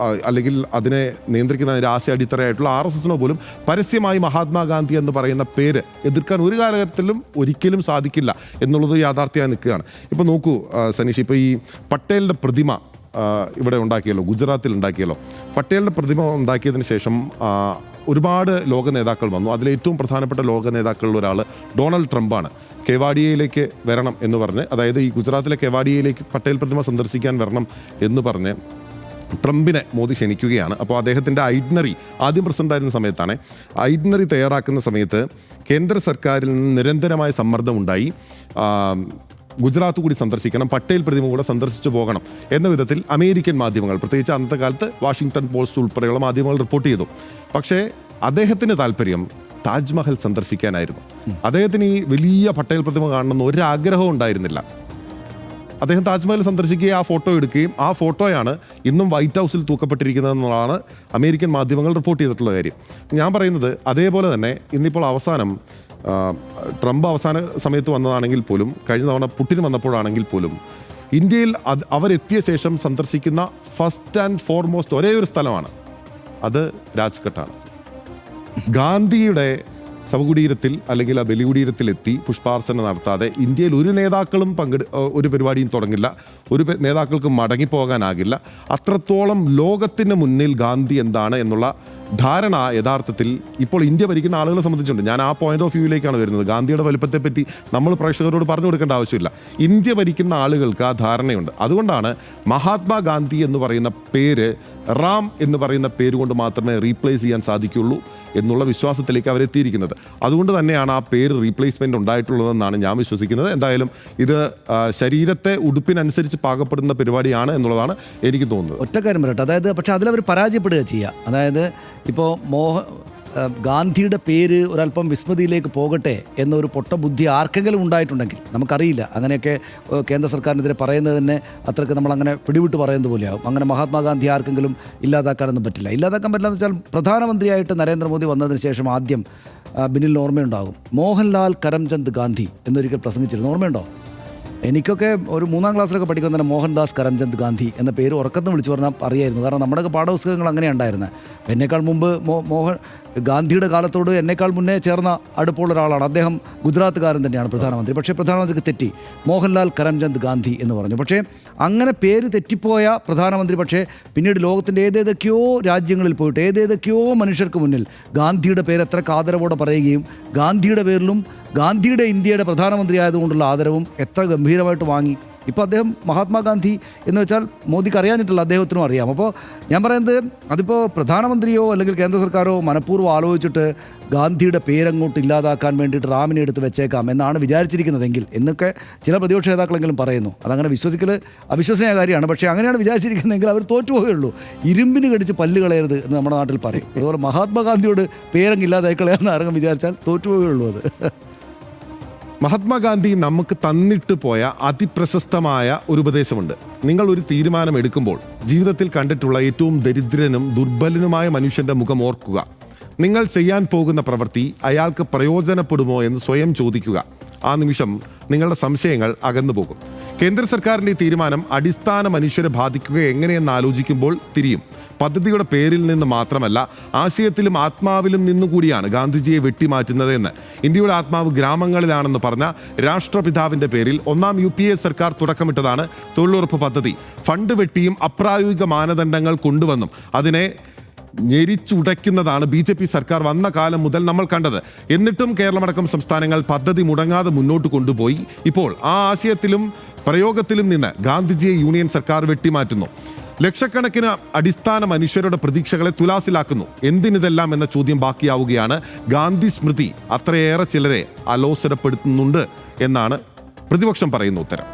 അല്ലെങ്കിൽ അതിനെ നിയന്ത്രിക്കുന്ന രാഷ്ട്രീയ അടിത്തറയായിട്ടുള്ള RSSനോ പോലും പരസ്യമായി മഹാത്മാഗാന്ധി എന്ന് പറയുന്ന പേര് എതിർക്കാൻ ഒരു കാലഘട്ടത്തിലും ഒരിക്കലും സാധിക്കില്ല എന്നുള്ളത് യാഥാർത്ഥ്യമായി നിൽക്കുകയാണ്. ഇപ്പോൾ നോക്കൂ സനീഷ്, ഇപ്പോൾ ഈ പട്ടേലിൻ്റെ പ്രതിമ ഇവിടെ ഉണ്ടാക്കിയല്ലോ, ഗുജറാത്തിൽ ഉണ്ടാക്കിയല്ലോ. പട്ടേലിൻ്റെ പ്രതിമ ഉണ്ടാക്കിയതിന് ശേഷം ഒരുപാട് ലോക നേതാക്കൾ വന്നു. അതിലേറ്റവും പ്രധാനപ്പെട്ട ലോക നേതാക്കളിൽ ഒരാൾ ഡൊണാൾഡ് ട്രംപാണ്. കെവാഡിയയിലേക്ക് വരണം എന്ന് പറഞ്ഞ്, അതായത് ഈ ഗുജറാത്തിലെ കെവാഡിയയിലേക്ക് പട്ടേൽ പ്രതിമ സന്ദർശിക്കാൻ വരണം എന്ന് പറഞ്ഞ് ട്രംപിനെ മോദി ക്ഷണിക്കുകയാണ്. അപ്പോൾ അദ്ദേഹത്തിൻ്റെ ഐറ്റ്നറി, ആദ്യം പ്രസിഡൻ്റായിരുന്ന സമയത്താണ്, ഐറ്റ്നറി തയ്യാറാക്കുന്ന സമയത്ത് കേന്ദ്ര സർക്കാരിൽ നിന്ന് നിരന്തരമായ സമ്മർദ്ദമുണ്ടായി. ഗുജറാത്ത് കൂടി സന്ദർശിക്കണം, പട്ടേൽ പ്രതിമ കൂടെ സന്ദർശിച്ചു പോകണം എന്ന വിധത്തിൽ അമേരിക്കൻ മാധ്യമങ്ങൾ, പ്രത്യേകിച്ച് അന്നത്തെ കാലത്ത് വാഷിംഗ്ടൺ പോസ്റ്റ് ഉൾപ്പെടെയുള്ള മാധ്യമങ്ങൾ റിപ്പോർട്ട് ചെയ്തു. പക്ഷേ അദ്ദേഹത്തിന് താല്പര്യം താജ്മഹൽ സന്ദർശിക്കാനായിരുന്നു. അദ്ദേഹത്തിന് ഈ വലിയ പട്ടേൽ പ്രതിമ കാണണമെന്ന് ഒരാഗ്രഹവും ഉണ്ടായിരുന്നില്ല. അദ്ദേഹം താജ്മഹൽ സന്ദർശിക്കുകയും ആ ഫോട്ടോ എടുക്കുകയും ആ ഫോട്ടോയാണ് ഇന്നും വൈറ്റ് ഹൗസിൽ തൂക്കപ്പെട്ടിരിക്കുന്നതെന്നുള്ളതാണ് അമേരിക്കൻ മാധ്യമങ്ങൾ റിപ്പോർട്ട് ചെയ്തിട്ടുള്ള കാര്യം. ഞാൻ പറയുന്നത് അതേപോലെ തന്നെ ഇന്നിപ്പോൾ അവസാനം ട്രംപ് അവസാന സമയത്ത് വന്നതാണെങ്കിൽ പോലും, കഴിഞ്ഞ തവണ പുടിൻ വന്നപ്പോഴാണെങ്കിൽ പോലും, ഇന്ത്യയിൽ അവരെത്തിയ ശേഷം സന്ദർശിക്കുന്ന ഫസ്റ്റ് ആൻഡ് ഫോർമോസ്റ്റ് ഒരേ ഒരു സ്ഥലമാണ്, അത് രാജ്ഘട്ടാണ്. ഗാന്ധിയുടെ ശവകുടീരത്തിൽ അല്ലെങ്കിൽ ആ ബലികുടീരത്തിലെത്തി പുഷ്പാർച്ചന നടത്താതെ ഇന്ത്യയിൽ ഒരു നേതാക്കളും ഒരു പരിപാടിയും തുടങ്ങില്ല, ഒരു നേതാക്കൾക്കും മടങ്ങിപ്പോകാനാകില്ല. അത്രത്തോളം ലോകത്തിന് മുന്നിൽ ഗാന്ധി എന്താണ് എന്നുള്ള ധാരണ യഥാർത്ഥത്തിൽ ഇപ്പോൾ ഇന്ത്യ ഭരിക്കുന്ന ആളുകളെ സംബന്ധിച്ചുണ്ട്. ഞാൻ ആ പോയിന്റ് ഓഫ് വ്യൂവിലേക്കാണ് വരുന്നത്. ഗാന്ധിയുടെ വലുപ്പത്തെപ്പറ്റി നമ്മൾ പ്രേക്ഷകരോട് പറഞ്ഞു കൊടുക്കേണ്ട ആവശ്യമില്ല. ഇന്ത്യ ഭരിക്കുന്ന ആളുകൾക്ക് ആ ധാരണയുണ്ട്. അതുകൊണ്ടാണ് മഹാത്മാഗാന്ധി എന്ന് പറയുന്ന പേര് റാം എന്ന് പറയുന്ന പേര് കൊണ്ട് മാത്രമേ റീപ്ലേസ് ചെയ്യാൻ സാധിക്കുള്ളൂ എന്നുള്ള വിശ്വാസത്തിലേക്ക് അവരെത്തിയിരിക്കുന്നത്. അതുകൊണ്ട് തന്നെയാണ് ആ പേര് റീപ്ലേസ്മെൻ്റ് ഉണ്ടായിട്ടുള്ളതെന്നാണ് ഞാൻ വിശ്വസിക്കുന്നത്. എന്തായാലും ഇത് ശരീരത്തെ ഉടുപ്പിനനുസരിച്ച് പാകപ്പെടുന്ന പരിപാടിയാണ് എന്നുള്ളതാണ് എനിക്ക് തോന്നുന്നത്. ഒറ്റക്കാര്യം പറയട്ടെ, അതായത് പക്ഷേ അതിലവർ പരാജയപ്പെടുക ചെയ്യുക. അതായത് ഇപ്പോൾ ഗാന്ധിയുടെ പേര് ഒരല്പം വിസ്മൃതിയിലേക്ക് പോകട്ടെ എന്നൊരു പൊട്ട ബുദ്ധി ആർക്കെങ്കിലും ഉണ്ടായിട്ടുണ്ടെങ്കിൽ നമുക്കറിയില്ല. അങ്ങനെയൊക്കെ കേന്ദ്ര സർക്കാരിനെതിരെ പറയുന്നത് തന്നെ അത്രയ്ക്ക് നമ്മളങ്ങനെ പിടിവിട്ട് പറയുന്നത് പോലെയാകും. അങ്ങനെ മഹാത്മാഗാന്ധി ആർക്കെങ്കിലും ഇല്ലാതാക്കാനൊന്നും പറ്റില്ല. ഇല്ലാതാക്കാൻ പറ്റില്ല എന്ന് വെച്ചാൽ പ്രധാനമന്ത്രിയായിട്ട് നരേന്ദ്രമോദി വന്നതിന് ശേഷം ആദ്യം ബിന്നിൽ ഓർമ്മയുണ്ടാകും, മോഹൻലാൽ കരംചന്ദ് ഗാന്ധി എന്നൊരിക്കൽ പ്രസംഗിച്ചിരുന്നു. ഓർമ്മയുണ്ടോ? എനിക്കൊക്കെ ഒരു 3ാം ക്ലാസ്സിലൊക്കെ പഠിക്കുന്ന തന്നെ മോഹൻദാസ് കരംചന്ദ് ഗാന്ധി എന്ന പേര് ഉറക്കത്തിന് വിളിച്ചു പറഞ്ഞാൽ അറിയായിരുന്നു. കാരണം നമ്മുടെയൊക്കെ പാഠപുസ്തകങ്ങൾ അങ്ങനെയാണ് ഉണ്ടായിരുന്നത്. എന്നേക്കാൾ മുമ്പ് ഗാന്ധിയുടെ കാലത്തോട് എന്നേക്കാൾ മുന്നേ ചേർന്ന അടുപ്പമുള്ള ഒരാളാണ് അദ്ദേഹം. ഗുജറാത്തുകാരൻ തന്നെയാണ് പ്രധാനമന്ത്രി. പക്ഷേ പ്രധാനമന്ത്രിക്ക് തെറ്റി, മോഹൻലാൽ കരംചന്ദ് ഗാന്ധി എന്ന് പറഞ്ഞു. പക്ഷേ അങ്ങനെ പേര് തെറ്റിപ്പോയ പ്രധാനമന്ത്രി പക്ഷേ പിന്നീട് ലോകത്തിൻ്റെ ഏതേതൊക്കെയോ രാജ്യങ്ങളിൽ പോയിട്ട് ഏതേതൊക്കെയോ മനുഷ്യർക്ക് മുന്നിൽ ഗാന്ധിയുടെ പേര് എത്ര ആദരവോടെ പറയുകയും ഗാന്ധിയുടെ പേരിലും ഗാന്ധിയുടെ ഇന്ത്യയുടെ പ്രധാനമന്ത്രി ആയതുകൊണ്ടുള്ള ആദരവും എത്ര ഗംഭീരമായിട്ട് വാങ്ങി. ഇപ്പോൾ അദ്ദേഹം മഹാത്മാഗാന്ധി എന്ന് വെച്ചാൽ മോദിക്ക് അറിയാഞ്ഞിട്ടില്ല, അദ്ദേഹത്തിനും അറിയാം. അപ്പോൾ ഞാൻ പറയുന്നത് അതിപ്പോൾ പ്രധാനമന്ത്രിയോ അല്ലെങ്കിൽ കേന്ദ്ര സർക്കാരോ മനഃപൂർവ്വം ആലോചിച്ചിട്ട് ഗാന്ധിയുടെ പേരങ്ങോട്ട് ഇല്ലാതാക്കാൻ വേണ്ടിയിട്ട് റാമിനെ എടുത്ത് വെച്ചേക്കാം എന്നാണ് വിചാരിച്ചിരിക്കുന്നതെങ്കിൽ എന്നൊക്കെ ചില പ്രതിപക്ഷ നേതാക്കളെങ്കിലും പറയുന്നു. അതങ്ങനെ വിശ്വസിക്കൽ അവിശ്വസനീയ കാര്യമാണ്. പക്ഷേ അങ്ങനെയാണ് വിചാരിച്ചിരിക്കുന്നതെങ്കിൽ അവർ തോറ്റുപോവുകയുള്ളൂ. ഇരുമ്പിന് കടിച്ച് പല്ല് കളയരുത് എന്ന് നമ്മുടെ നാട്ടിൽ പറയും. അതുപോലെ മഹാത്മാഗാന്ധിയോട് പേരങ്ങ് ഇല്ലാതായി കളയാമെന്ന് ആരെങ്കിലും വിചാരിച്ചാൽ തോറ്റുപോവുകയുള്ളൂ. അത് മഹാത്മാഗാന്ധി നമുക്ക് തന്നിട്ട് പോയ അതിപ്രശസ്തമായ ഒരു ഉപദേശമുണ്ട്. നിങ്ങൾ ഒരു തീരുമാനം എടുക്കുമ്പോൾ ജീവിതത്തിൽ കണ്ടിട്ടുള്ള ഏറ്റവും ദരിദ്രനും ദുർബലനുമായ മനുഷ്യന്റെ മുഖം ഓർക്കുക. നിങ്ങൾ ചെയ്യാൻ പോകുന്ന പ്രവൃത്തി അയാൾക്ക് പ്രയോജനപ്പെടുമോ എന്ന് സ്വയം ചോദിക്കുക. ആ നിമിഷം നിങ്ങളുടെ സംശയങ്ങൾ അകന്നു പോകും. കേന്ദ്ര സർക്കാരിൻ്റെ ഈ തീരുമാനം അടിസ്ഥാന മനുഷ്യരെ ബാധിക്കുക എങ്ങനെയെന്ന് ആലോചിക്കുമ്പോൾ തിരിയും. പദ്ധതിയുടെ പേരിൽ നിന്ന് മാത്രമല്ല, ആശയത്തിലും ആത്മാവിലും നിന്നുകൂടിയാണ് ഗാന്ധിജിയെ വെട്ടിമാറ്റുന്നത് എന്ന് ഇന്ത്യയുടെ ആത്മാവ് ഗ്രാമങ്ങളിലാണെന്ന് പറഞ്ഞ രാഷ്ട്രപിതാവിൻ്റെ പേരിൽ 1ാം UPA സർക്കാർ തുടക്കമിട്ടതാണ് തൊഴിലുറപ്പ് പദ്ധതി. ഫണ്ട് വെട്ടിയും അപ്രായോഗിക മാനദണ്ഡങ്ങൾ കൊണ്ടുവന്നും അതിനെ ഞെരിച്ചുടയ്ക്കുന്നതാണ് BJP സർക്കാർ വന്ന കാലം മുതൽ നമ്മൾ കണ്ടത്. എന്നിട്ടും കേരളമടക്കം സംസ്ഥാനങ്ങൾ പദ്ധതി മുടങ്ങാതെ മുന്നോട്ട് കൊണ്ടുപോയി. ഇപ്പോൾ ആ ആശയത്തിലും പ്രയോഗത്തിലും നിന്ന് ഗാന്ധിജിയെ യൂണിയൻ സർക്കാർ വെട്ടിമാറ്റുന്നു. ലക്ഷക്കണക്കിന് അടിസ്ഥാന മനുഷ്യരുടെ പ്രതീക്ഷകളെ തുലാസിലാക്കുന്നു. എന്തിനിതെല്ലാം എന്ന ചോദ്യം ബാക്കിയാവുകയാണ്. ഗാന്ധി സ്മൃതി അത്രയേറെ ചിലരെ അലോസരപ്പെടുത്തുന്നുണ്ട് എന്നാണ് പ്രതിപക്ഷം പറയുന്ന ഉത്തരം.